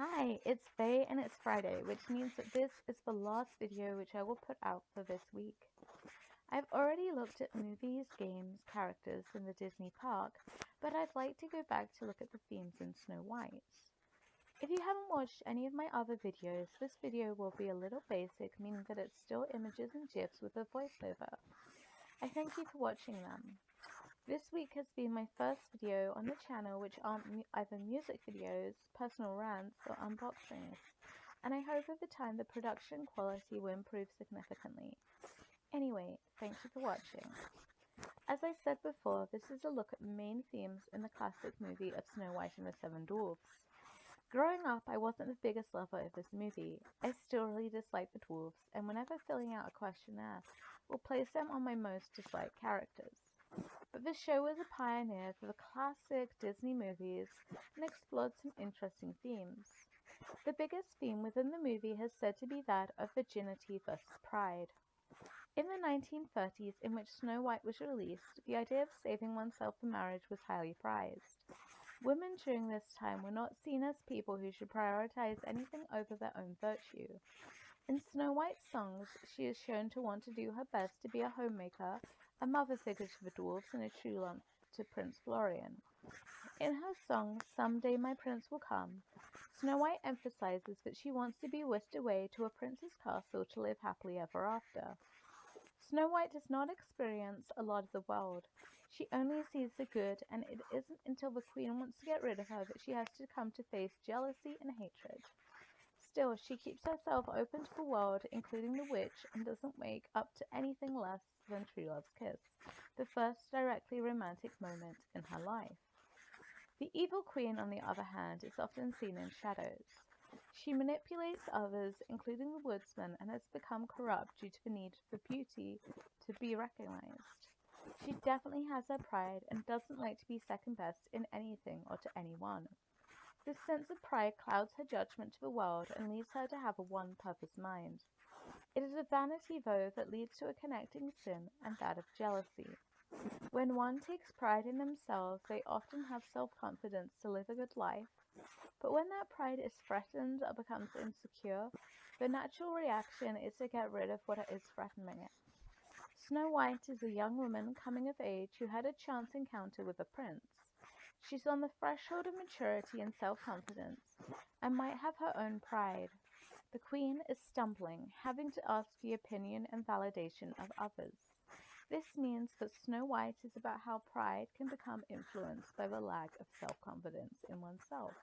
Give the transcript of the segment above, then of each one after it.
Hi, it's Faye and it's Friday, which means that this is the last video which I will put out for this week. I've already looked at movies, games, characters in the Disney park, but I'd like to go back to look at the themes in Snow White. If you haven't watched any of my other videos, this video will be a little basic, meaning that it's still images and GIFs with a voiceover. I thank you for watching them. This week has been my first video on the channel which aren't either music videos, personal rants, or unboxings, and I hope over time the production quality will improve significantly. Anyway, thank you for watching. As I said before, this is a look at main themes in the classic movie of Snow White and the Seven Dwarfs. Growing up, I wasn't the biggest lover of this movie. I still really dislike the dwarfs, and whenever filling out a questionnaire, will place them on my most disliked characters. But the show was a pioneer for the classic Disney movies and explored some interesting themes. The biggest theme within the movie is said to be that of virginity versus pride. In the 1930s, in which Snow White was released, the idea of saving oneself for marriage was highly prized. Women during this time were not seen as people who should prioritize anything over their own virtue. In Snow White's songs, she is shown to want to do her best to be a homemaker, a mother figure to the dwarfs, and a true love to Prince Florian. In her song, Someday My Prince Will Come, Snow White emphasizes that she wants to be whisked away to a prince's castle to live happily ever after. Snow White does not experience a lot of the world. She only sees the good, and it isn't until the queen wants to get rid of her that she has to come to face jealousy and hatred. Still, she keeps herself open to the world, including the witch, and doesn't wake up to anything less than true love's kiss, the first directly romantic moment in her life. The evil queen, on the other hand, is often seen in shadows. She manipulates others, including the woodsman, and has become corrupt due to the need for beauty to be recognized. She definitely has her pride and doesn't like to be second best in anything or to anyone. This sense of pride clouds her judgment to the world and leads her to have a one-purpose mind. It is a vanity, though, that leads to a connecting sin, and that of jealousy. When one takes pride in themselves, they often have self-confidence to live a good life, but when that pride is threatened or becomes insecure, the natural reaction is to get rid of what is threatening it. Snow White is a young woman coming of age who had a chance encounter with a prince. She's on the threshold of maturity and self-confidence, and might have her own pride. The queen is stumbling, having to ask the opinion and validation of others. This means that Snow White is about how pride can become influenced by the lack of self-confidence in oneself.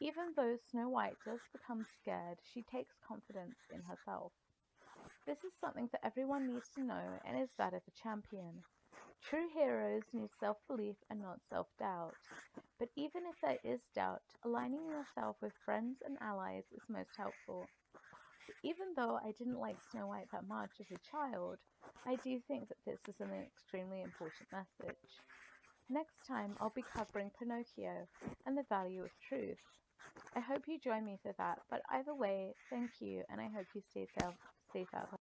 Even though Snow White does become scared, she takes confidence in herself. This is something that everyone needs to know, and is that of a champion. True heroes need self-belief and not self-doubt. But even if there is doubt, aligning yourself with friends and allies is most helpful. So even though I didn't like Snow White that much as a child, I do think that this is an extremely important message. Next time, I'll be covering Pinocchio and the value of truth. I hope you join me for that, but either way, thank you, and I hope you stay safe out there.